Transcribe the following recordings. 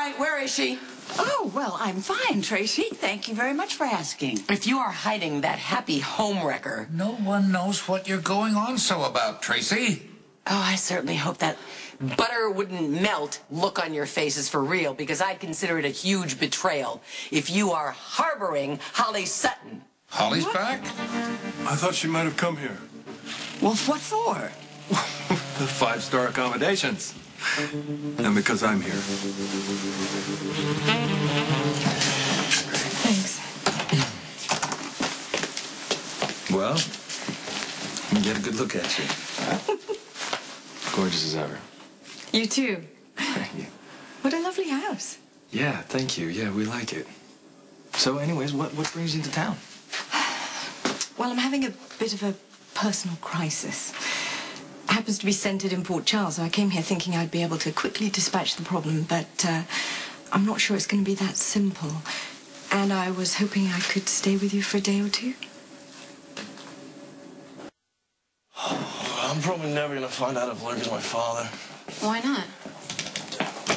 right, where is she? Oh, well, I'm fine, Tracy. Thank you very much for asking. If you are hiding that happy homewrecker... No one knows what you're going on so about, Tracy. Oh, I certainly hope that butter wouldn't melt look on your face is for real, because I'd consider it a huge betrayal if you are harboring Holly Sutton. Holly's back? I thought she might have come here. Well, what for? The 5-star accommodations. And because I'm here. Thanks. Well, let me get a good look at you. Gorgeous as ever. You too. Thank you. What a lovely house. Yeah, thank you. Yeah, we like it. So anyways, what brings you to town? Well, I'm having a bit of a personal crisis. It happens to be centered in Port Charles, so I came here thinking I'd be able to quickly dispatch the problem, but I'm not sure it's going to be that simple. And I was hoping I could stay with you for a day or two. I'm probably never going to find out if Luke is my father. Why not?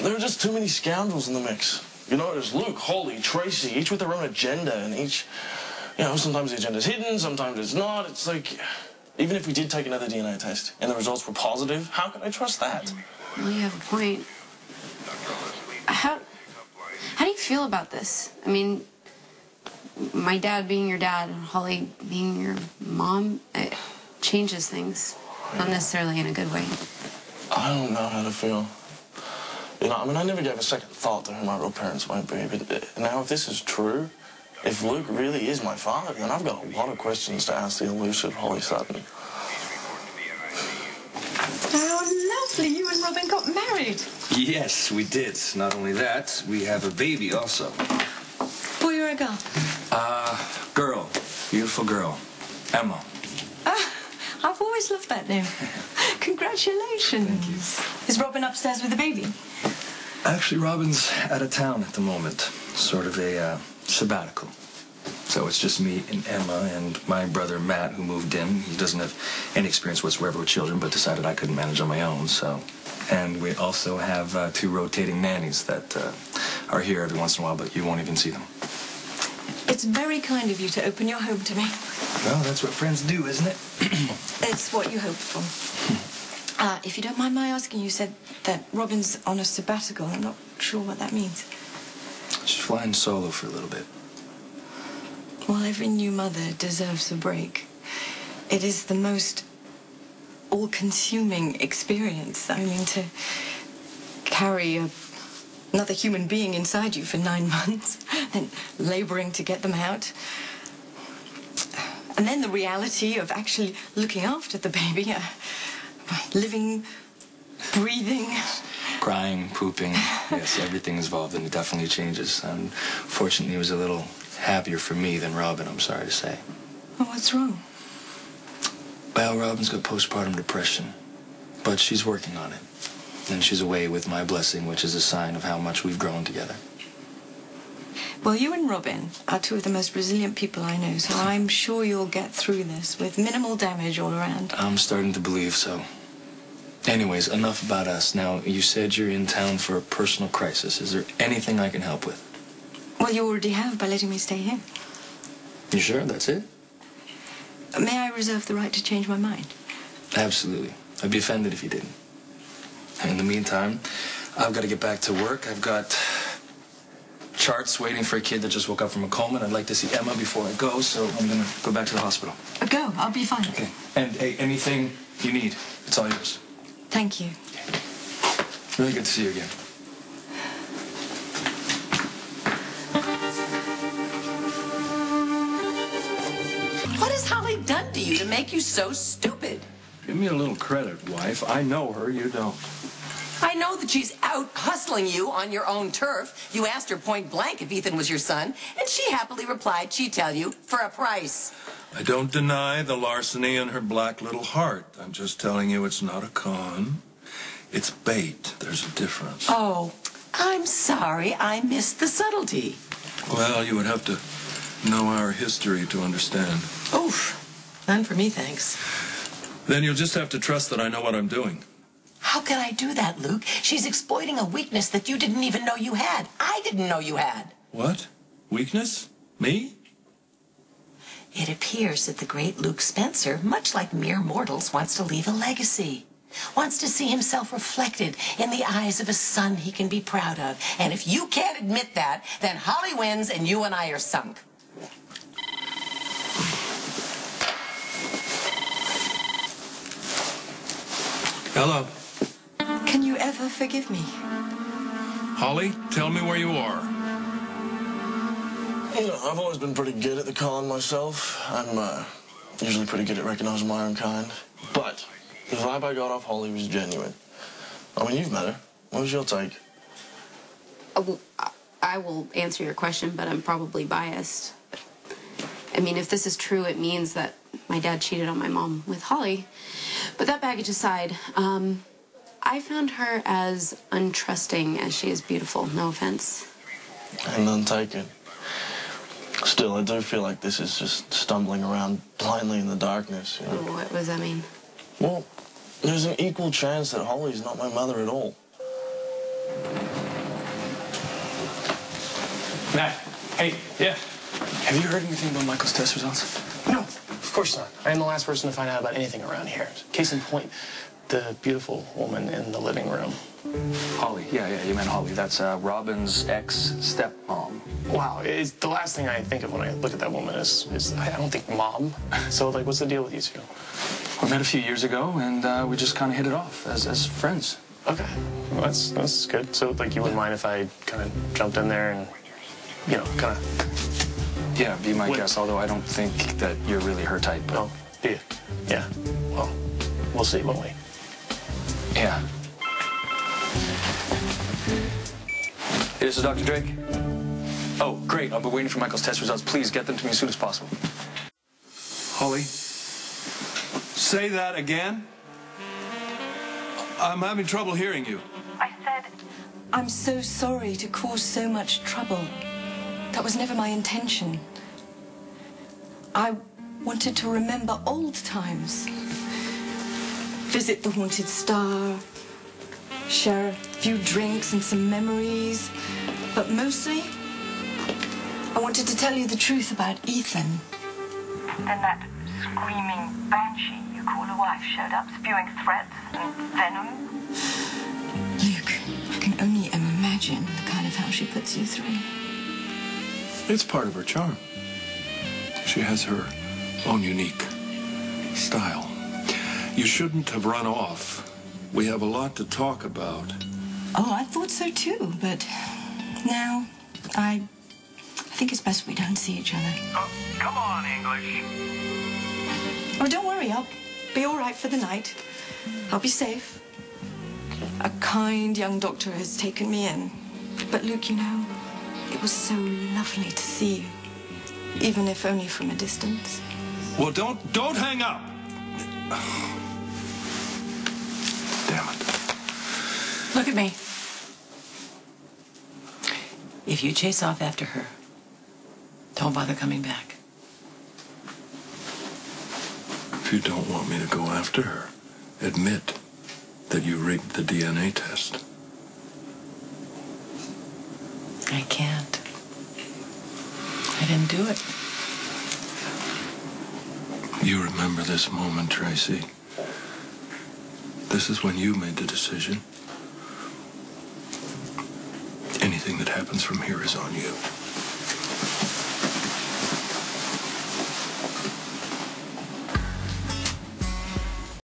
There are just too many scoundrels in the mix. You know, there's Luke, Holly, Tracy, each with their own agenda, and each... You know, sometimes the agenda's hidden, sometimes it's not. It's like, even if we did take another DNA test and the results were positive, how can I trust that? Well, you have a point. How do you feel about this? I mean, my dad being your dad and Holly being your mom, it changes things. Not necessarily in a good way. I don't know how to feel. You know, I mean, I never gave a second thought to who my real parents might be, but now if this is true, if Luke really is my father, then I've got a lot of questions to ask the elusive Holly Sutton. How lovely. You and Robin got married. Yes, we did. Not only that, we have a baby also. Boy or a girl? Girl. Beautiful girl. Emma. I've always loved that name. Congratulations. Thank you. Is Robin upstairs with the baby? Actually, Robin's out of town at the moment. Sort of a sabbatical. So it's just me and Emma and my brother Matt, who moved in. He doesn't have any experience whatsoever with children, but decided I couldn't manage on my own, so... And we also have 2 rotating nannies that are here every once in a while, but you won't even see them. It's very kind of you to open your home to me. Well, that's what friends do, isn't it? It's what you hoped for. If you don't mind my asking, you said that Robin's on a sabbatical. I'm not sure what that means. She's flying solo for a little bit. Well, every new mother deserves a break. It is the most all-consuming experience. I mean, to carry another human being inside you for 9 months, and laboring to get them out. And then the reality of actually looking after the baby, living, breathing. Crying, pooping, yes, everything is involved, and it definitely changes. And fortunately, it was a little happier for me than Robin, I'm sorry to say. Well, what's wrong? Well, Robin's got postpartum depression, but she's working on it. And she's away with my blessing, which is a sign of how much we've grown together. Well, you and Robin are 2 of the most resilient people I know, so I'm sure you'll get through this with minimal damage all around. I'm starting to believe so. Anyways, enough about us. Now, you said you're in town for a personal crisis. Is there anything I can help with? Well, you already have by letting me stay here. You sure that's it? May I reserve the right to change my mind? Absolutely. I'd be offended if you didn't. In the meantime, I've got to get back to work. I've got charts waiting for a kid that just woke up from a coma, and I'd like to see Emma before I go, so I'm going to go back to the hospital. Go. I'll be fine. Okay. And hey, anything you need, it's all yours. Thank you. Really good to see you again. What has Holly done to you to make you so stupid? Give me a little credit, wife. I know her, you don't. I know that she's out hustling you on your own turf. You asked her point blank if Ethan was your son, and she happily replied she'd tell you for a price. I don't deny the larceny in her black little heart. I'm just telling you it's not a con. It's bait. There's a difference. Oh, I'm sorry. I missed the subtlety. Well, you would have to know our history to understand. Oof. None for me, thanks. Then you'll just have to trust that I know what I'm doing. How can I do that, Luke? She's exploiting a weakness that you didn't even know you had. I didn't know you had. What? Weakness? Me? It appears that the great Luke Spencer, much like mere mortals, wants to leave a legacy. Wants to see himself reflected in the eyes of a son he can be proud of. And if you can't admit that, then Holly wins and you and I are sunk. Hello. Can you ever forgive me? Holly, tell me where you are. You know, I've always been pretty good at the con myself. I'm usually pretty good at recognizing my own kind. But the vibe I got off Holly was genuine. I mean, you've met her. What was your take? I will answer your question, but I'm probably biased. I mean, if this is true, it means that my dad cheated on my mom with Holly. But that baggage aside, I found her as untrusting as she is beautiful. No offense. And none taken. Still, I do feel like this is just stumbling around blindly in the darkness. You know? What does that mean? Well, there's an equal chance that Holly's not my mother at all. Matt, hey, yeah. Have you heard anything about Michael's test results? No, of course not. I am the last person to find out about anything around here. Case in point, the beautiful woman in the living room. Holly, yeah, you meant Holly. That's Robin's ex-stepmom. Wow, it's the last thing I think of when I look at that woman is I don't think mom. So, like, what's the deal with you two? We met a few years ago, and we just kind of hit it off as friends. Okay, well, that's good. So, like, you wouldn't mind if I kind of jumped in there and, you know, kind of... Yeah, be my guest, although I don't think that you're really her type. But... Oh, do you? Yeah. Well, we'll see, won't we? Yeah. Hey, this is Dr. Drake. Oh, great. I'll be waiting for Michael's test results. Please get them to me as soon as possible. Holly, say that again. I'm having trouble hearing you. I said, I'm so sorry to cause so much trouble. That was never my intention. I wanted to remember old times. Visit the haunted star, share a few drinks and some memories. But mostly, I wanted to tell you the truth about Ethan. Then that screaming banshee you call a wife showed up, spewing threats and venom. Luke, I can only imagine the kind of hell she puts you through. It's part of her charm. She has her own unique style. You shouldn't have run off. We have a lot to talk about. Oh, I thought so too, but now I think it's best we don't see each other. Oh, come on, English. Oh, don't worry, I'll be all right for the night. I'll be safe. A kind young doctor has taken me in. But Luke, you know, it was so lovely to see you, even if only from a distance. Well, don't hang up. Damn it. Look at me. If you chase off after her, don't bother coming back. If you don't want me to go after her, admit that you rigged the DNA test. I can't. I didn't do it. You remember this moment, Tracy. This is when you made the decision. Anything that happens from here is on you.